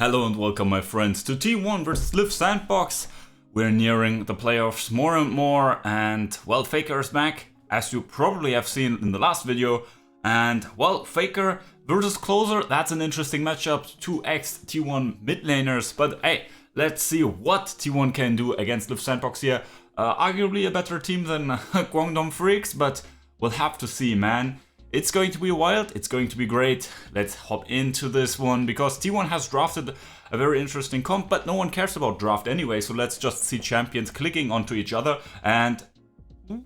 Hello and welcome my friends to T1 vs Liiv Sandbox. We're nearing the playoffs more and more and well, Faker is back, as you probably have seen in the last video. And well, Faker versus Closer, that's an interesting matchup, 2 ex-T1 mid laners. But hey, let's see what T1 can do against Liiv Sandbox here. Arguably a better team than Guangdong Freaks, but we'll have to see, man. It's going to be wild, it's going to be great. Let's hop into this one, because T1 has drafted a very interesting comp, but no one cares about draft anyway, so let's just see champions clicking onto each other. And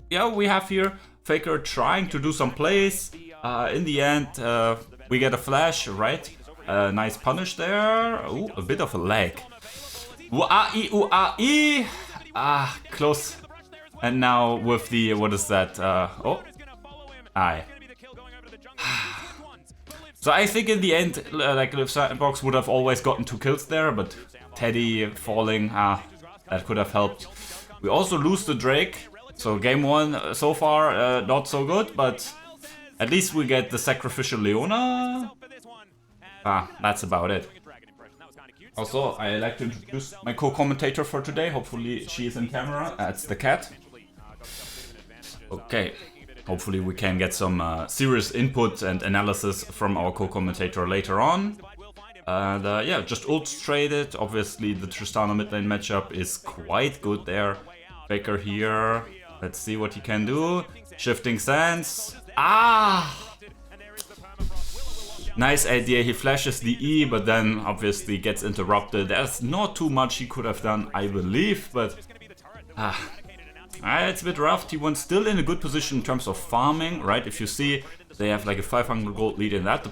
yeah, we have here Faker trying to do some plays. In the end, we get a flash, right? Nice punish there. Ooh, a bit of a lag. Ooh-ah-ee. Ah, close. And now with the, what is that? Aye. So I think in the end, like Liiv Sandbox would have always gotten 2 kills there, but Teddy falling, that could have helped. We also lose the Drake, so game 1 so far not so good, but at least we get the sacrificial Leona. That's about it. Also, I like to introduce my co-commentator for today. Hopefully she is in camera. It's the cat. Okay. Hopefully we can get some serious input and analysis from our co-commentator later on. And yeah, just ult traded. Obviously the Tristana mid lane matchup is quite good there. Faker here. Let's see what he can do. Shifting sands. Nice idea. He flashes the E, but then obviously gets interrupted. There's not too much he could have done, I believe, but it's a bit rough. T1 still in a good position in terms of farming, right? If you see, they have like a 500 gold lead in that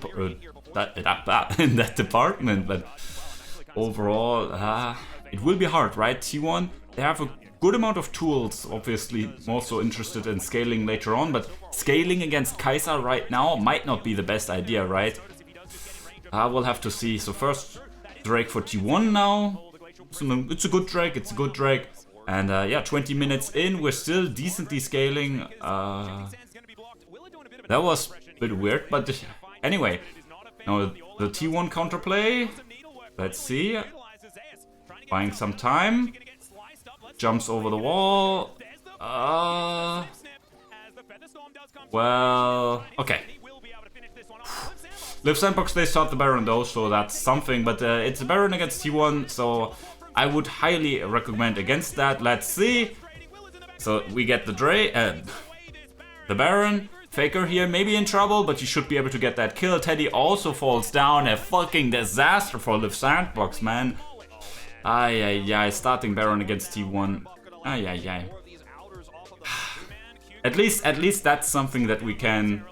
department, but overall, it will be hard, right? T1, they have a good amount of tools, obviously more so interested in scaling later on, but scaling against Kai'Sa right now might not be the best idea, right? We'll have to see. So first Drake for T1 now. It's a good Drake, And yeah, 20 minutes in, we're still decently scaling. That was a bit weird, but anyway. Now the T1 counterplay. Let's see. Buying some time. Jumps over the wall. Well, okay. Liiv Sandbox, they start the Baron though, so that's something. But it's a Baron against T1, so I would highly recommend against that. Let's see. So we get the the Baron. Faker here maybe in trouble, but he should be able to get that kill. Teddy also falls down. A fucking disaster for Liiv Sandbox, man. Starting Baron against T1. At least that's something that we can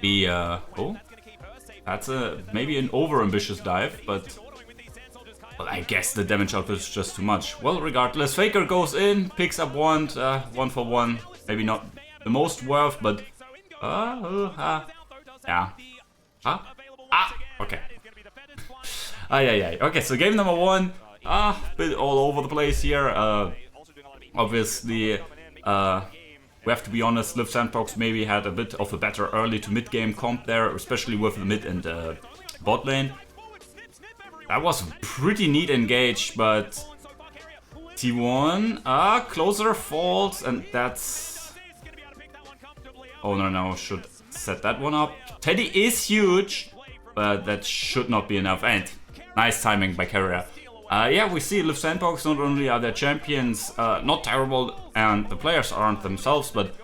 be. That's maybe an over-ambitious dive, but well, I guess the damage output is just too much. Well, regardless, Faker goes in, picks up one for one. Maybe not the most worth, but yeah. Okay. Okay, so game number 1. Bit all over the place here. Obviously, we have to be honest, Liiv Sandbox maybe had a bit of a better early to mid game comp there, especially with the mid and bot lane. That was a pretty neat engage, but T1, Closer falls, and that's... Oh no, should set that one up. Teddy is huge, but that should not be enough, and nice timing by Carrier. Yeah, we see Liiv Sandbox, not only are their champions not terrible, and the players aren't themselves, but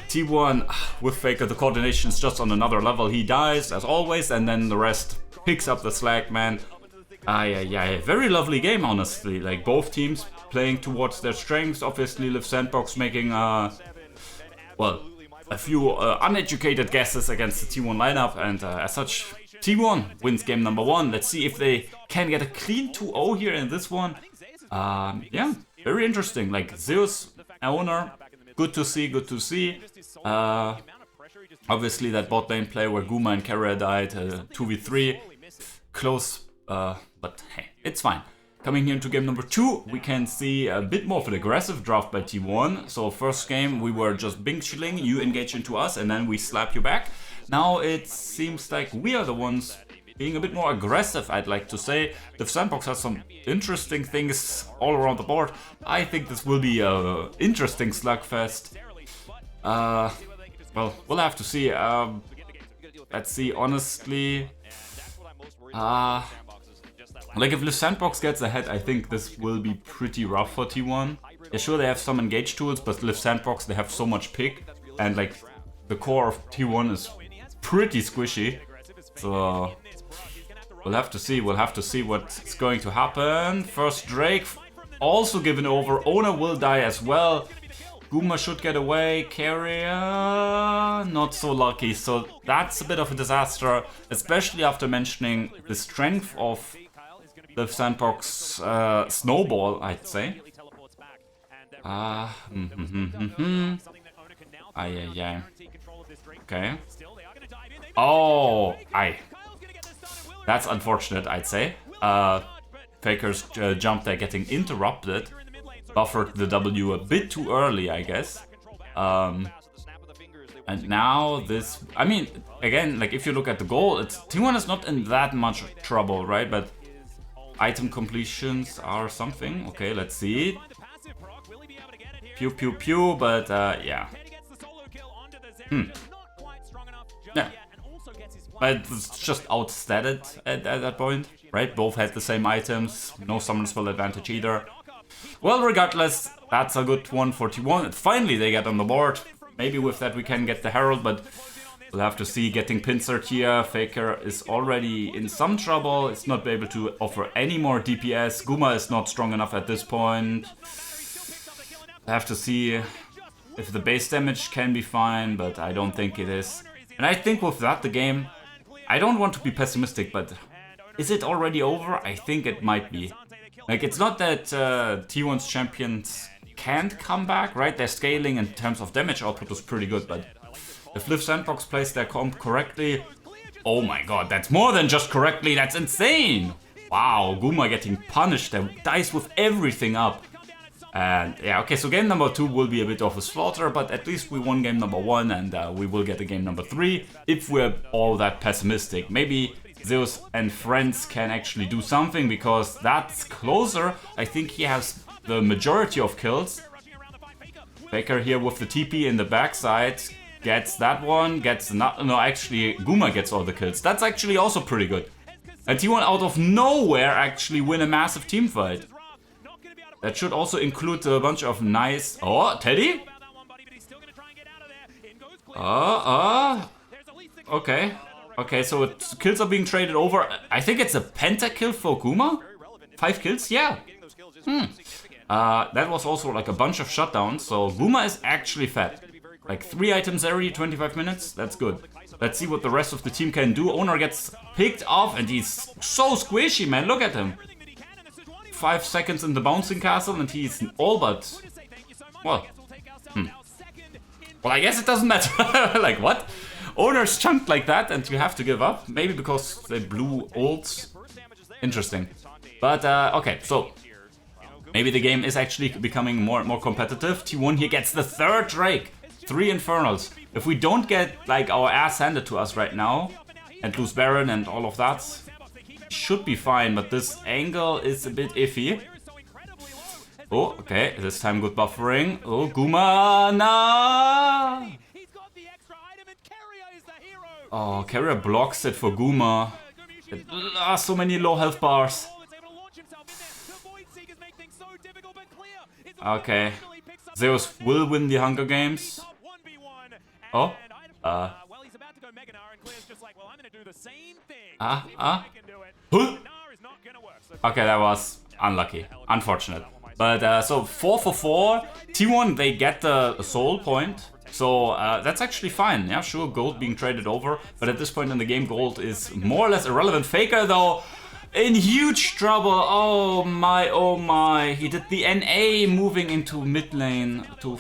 T1, with Faker, the coordination is just on another level. He dies, as always, and then the rest picks up the slack, man. Very lovely game, honestly. Like, both teams playing towards their strengths. Obviously, Liiv Sandbox making, well, a few uneducated guesses against the T1 lineup, and as such, T1 wins game number 1. Let's see if they can get a clean 2-0 here in this one. Yeah, very interesting. Like, Zeus, owner, good to see. Obviously, that bot lane play where Guma and Kara died, 2v3. Close, but hey, it's fine. Coming here into game number 2, we can see a bit more of an aggressive draft by T1. So first game, we were just bing chilling, you engage into us, and then we slap you back. Now it seems like we are the ones being a bit more aggressive, I'd like to say. Liiv Sandbox has some interesting things all around the board. I think this will be a interesting slugfest. Well, we'll have to see. Let's see, honestly. Like if Liiv Sandbox gets ahead, I think this will be pretty rough for T1. Yeah, sure, they have some engage tools, but Liiv Sandbox, they have so much pick. And like, the core of T1 is pretty squishy. So, we'll have to see what's going to happen. First Drake, also given over. Owner will die as well. Guma should get away. Carrier, not so lucky. So that's a bit of a disaster, especially after mentioning the strength of the Sandbox snowball, I'd say. Okay. Oh, that's unfortunate, I'd say. Faker's jump there getting interrupted. Buffered the W a bit too early, I guess. And now this... I mean, again, like if you look at the goal, T1 is not in that much trouble, right? But item completions are something. Okay, let's see. Pew, pew, pew, but yeah. Yeah. But it's just outstatted at that point, right? Both had the same items, no Summer Split advantage either. Well, regardless, that's a good one for T1. Finally, they get on the board. Maybe with that we can get the Herald, but we'll have to see. Getting pincered here. Faker is already in some trouble. It's not able to offer any more DPS. Guma is not strong enough at this point. I have to see if the base damage can be fine, but I don't think it is. And I think with that, the game... I don't want to be pessimistic, but is it already over? I think it might be. Like, it's not that T1's champions can't come back, right? Their scaling in terms of damage output was pretty good, but if Liiv Sandbox plays their comp correctly... Oh my god, that's more than just correctly, that's insane! Wow, Guma getting punished, there dies with everything up. And yeah, okay, so game number 2 will be a bit of a slaughter, but at least we won game number 1 and we will get a game number 3 if we're all that pessimistic. Maybe Zeus and friends can actually do something because that's closer. I think he has the majority of kills. Faker here with the TP in the backside gets that one, gets not. No, actually Guma gets all the kills. That's actually also pretty good. And T1 out of nowhere actually win a massive team fight. That should also include a bunch of nice... Oh, Teddy? Okay. Okay, so kills are being traded over. I think it's a pentakill for Guma? 5 kills? Yeah. That was also like a bunch of shutdowns, so Guma is actually fat. Like 3 items every 25 minutes? That's good. Let's see what the rest of the team can do. Owner gets picked off and he's so squishy, man. Look at him. 5 seconds in the bouncing castle and he's all but... Well, well, I guess it doesn't matter. Like, what? Owner's chunked like that and you have to give up? Maybe because they blew ults? Interesting. But, okay, so... Maybe the game is actually becoming more and more competitive. T1 here gets the 3rd Drake. 3 Infernals. If we don't get, like, our ass handed to us right now, and lose Baron and all of that, should be fine, but this angle is a bit iffy. Oh, okay, this time good buffering. Oh, Guma, nah! Oh, Carrier blocks it for Guma. So many low health bars. Okay, Zeus will win the Hunger Games. Oh, Okay, that was unlucky, unfortunate. But so 4 for 4. T1, they get the soul point. So that's actually fine. Yeah, sure, gold being traded over. But at this point in the game, gold is more or less irrelevant. Faker, though, in huge trouble. Oh my, oh my. He did the NA moving into mid lane to...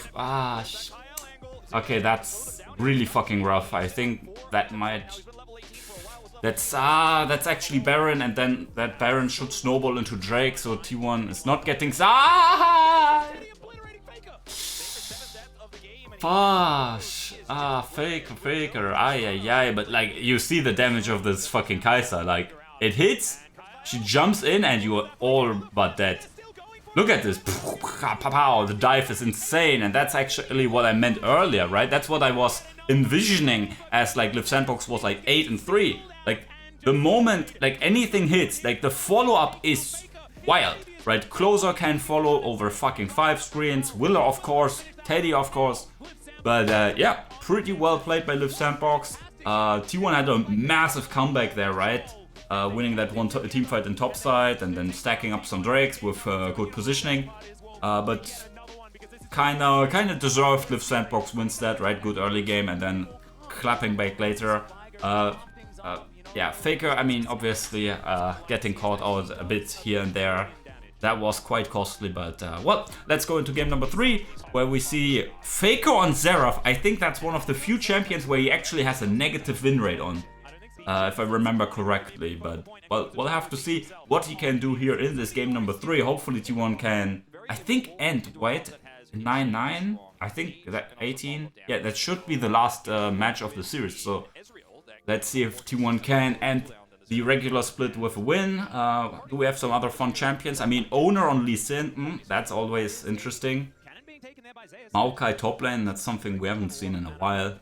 Okay, that's really fucking rough. I think that might... That's actually Baron, and then that Baron should snowball into Drake, so T1 is not getting... Fuck! Faker, ay, but like, you see the damage of this fucking Kai'Sa, like, it hits, she jumps in, and you are all but dead. Look at this, the dive is insane, and that's actually what I meant earlier, right? That's what I was envisioning as, like, Liiv Sandbox was like 8-3. Like, the moment, like, anything hits, like, the follow-up is wild, right? Closer can follow over fucking 5 screens, Willer, of course, Teddy, of course. But yeah, pretty well played by Liiv Sandbox. T1 had a massive comeback there, right? Winning that one team fight in top side and then stacking up some drakes with good positioning. But kinda deserved. Liiv Sandbox wins that, right? Good early game and then clapping back later. Yeah, Faker, I mean, obviously getting caught out a bit here and there. That was quite costly, but well, let's go into game number 3, where we see Faker on XERATH. I think that's one of the few champions where he actually has a negative win rate on, if I remember correctly. But well, we'll have to see what he can do here in this game number 3. Hopefully T1 can, I think, end, right? 9-9? I think that 18? Yeah, that should be the last match of the series. So let's see if T1 can end the regular split with a win. Do we have some other fun champions? I mean, Owner on Lee Sin, that's always interesting. Maokai top lane, that's something we haven't seen in a while.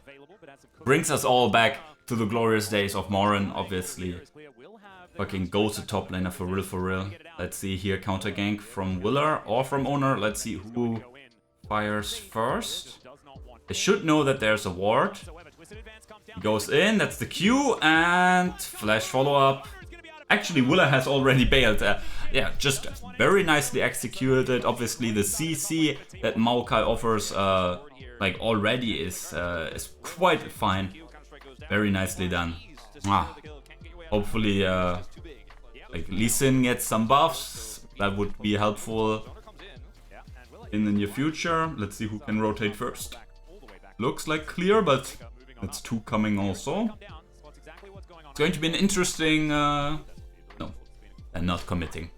Brings us all back to the glorious days of Morin, obviously. Fucking goes to top laner for real. Let's see here, counter gank from Willer or from Owner. Let's see who fires first. They should know that there's a ward. He goes in, that's the Q, and flash follow-up. Actually, Willer has already bailed. Yeah, just very nicely executed. Obviously, the CC that Maokai offers, like, already is quite fine. Very nicely done. Hopefully, like, Lee Sin gets some buffs. That would be helpful in the near future. Let's see who can rotate first. Looks like clear, but that's 2 coming also. It's going to be an interesting... no, and not committing.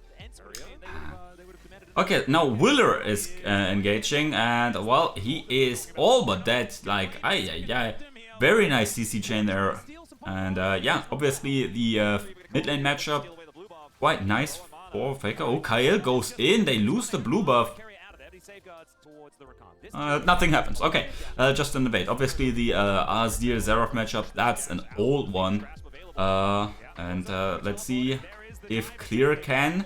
Okay, now Willer is engaging, and well, he is all but dead. Like, very nice CC chain there. And yeah, obviously the mid lane matchup, quite nice for Faker. Oh, Kyle goes in, they lose the blue buff. Nothing happens. Okay, just in debate. Obviously, the Azri XERATH matchup, that's an old one. And let's see if Clear can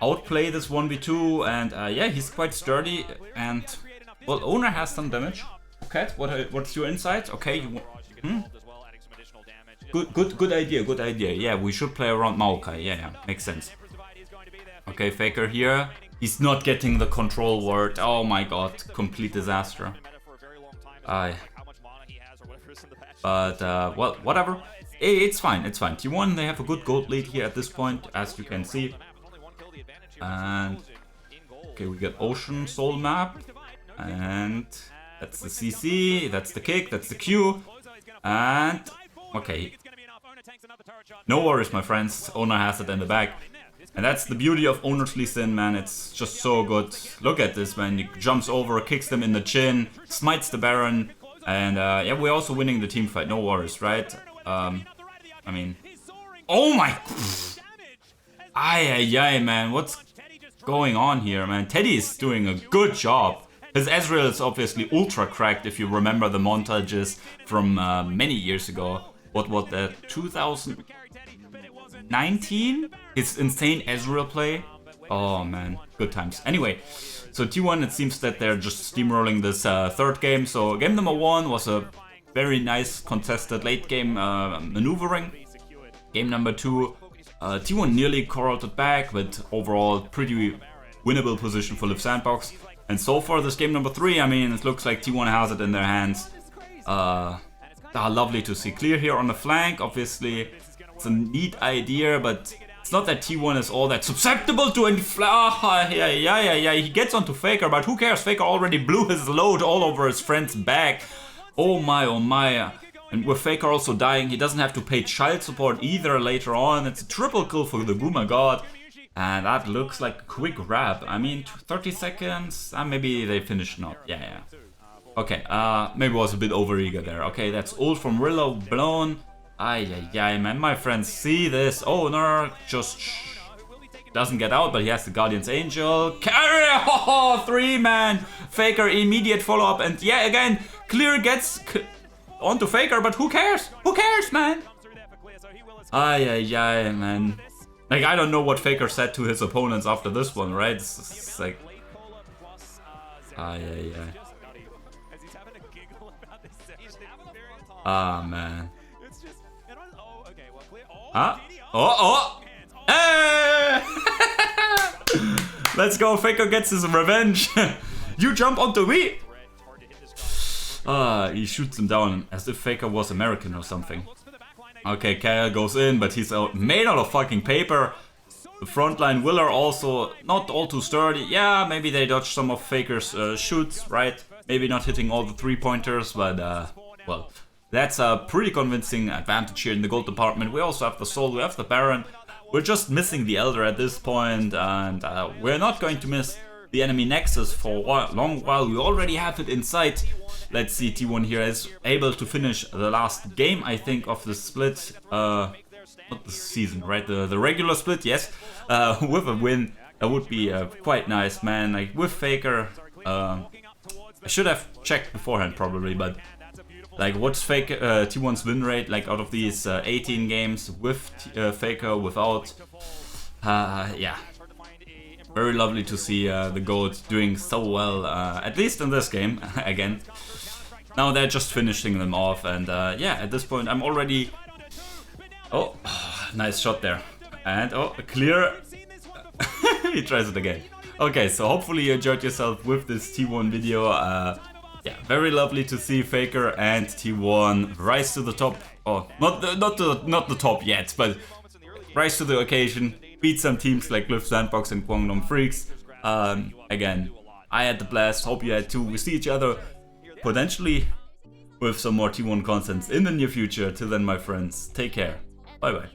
outplay this 1v2. And yeah, he's quite sturdy. And well, Owner has some damage. Okay, what's your insight? Okay, Good idea. Yeah, we should play around Maokai. Yeah, makes sense. Okay, Faker here. He's not getting the control ward. Oh my god, complete disaster. But, well, whatever. It's fine. T1, they have a good gold lead here at this point, as you can see. And, okay, we got Ocean Soul Map. And that's the CC, that's the kick, that's the Q. And, okay. No worries, my friends. Owner has it in the back. And that's the beauty of Owner's Lee Sin, man. It's just so good. Look at this, man. He jumps over, kicks them in the chin, smites the Baron. And yeah, we're also winning the team fight. No worries, right? I mean... Oh my... man. What's going on here, man? Teddy is doing a good job. His Azri is obviously ultra cracked, if you remember the montages from many years ago. What was that? 2019? His insane Azri play. Oh man, good times. Anyway, so T1, it seems that they're just steamrolling this third game. So game number 1 was a very nice contested late game maneuvering. Game number 2, T1 nearly corralled back, but overall pretty winnable position for Liiv Sandbox. And so far this game number 3, I mean, it looks like T1 has it in their hands. Lovely to see Clear here on the flank. Obviously, it's a neat idea, but it's not that T1 is all that susceptible to he gets onto Faker, but who cares? Faker already blew his load all over his friend's back. Oh my. And with Faker also dying, he doesn't have to pay child support either later on. It's a triple kill for the Boomer God. And that looks like a quick wrap. I mean, 30 seconds. Maybe they finish not. Yeah. Okay, maybe was a bit overeager there. Okay, that's ult from Rillo blown. Ay, man, my friends see this. Oh, no, just doesn't get out, but he has the Guardian's Angel. Carry! Oh, 3-man! Faker, immediate follow-up, and yeah, again, Clear gets onto Faker, but who cares? Who cares, man? Ay, man. Like, I don't know what Faker said to his opponents after this one, right? It's like... Ay. Ah, man. Huh? Oh! Hey! Let's go, Faker gets his revenge. You jump onto me! He shoots him down as if Faker was American or something. Okay, Kyle goes in, but he's made out of fucking paper. The frontline Willer also not all too sturdy. Yeah, maybe they dodged some of Faker's shoots, right? Maybe not hitting all the 3-pointers, but well, that's a pretty convincing advantage here in the gold department. We also have the Soul, we have the Baron. We're just missing the Elder at this point, and we're not going to miss the enemy Nexus for a long while. We already have it in sight. Let's see, T1 here is able to finish the last game, I think, of the split. Not the season, right? The regular split, yes. With a win, that would be quite nice, man. Like, with Faker, I should have checked beforehand, probably, but... Like, what's T1's win rate, like, out of these 18 games with Faker, without? Yeah. Very lovely to see the GOAT doing so well, at least in this game, again. Now they're just finishing them off, and yeah, at this point I'm already... Oh, nice shot there. And, oh, clear. He tries it again. Okay, so hopefully you enjoyed yourself with this T1 video. Yeah, very lovely to see Faker and T1 rise to the top. Oh, not the top yet, but rise to the occasion. Beat some teams like Liiv Sandbox and Guangdong Freaks. Again, I had the blast. Hope you had too. We see each other potentially with some more T1 content in the near future. Till then, my friends, take care. Bye bye.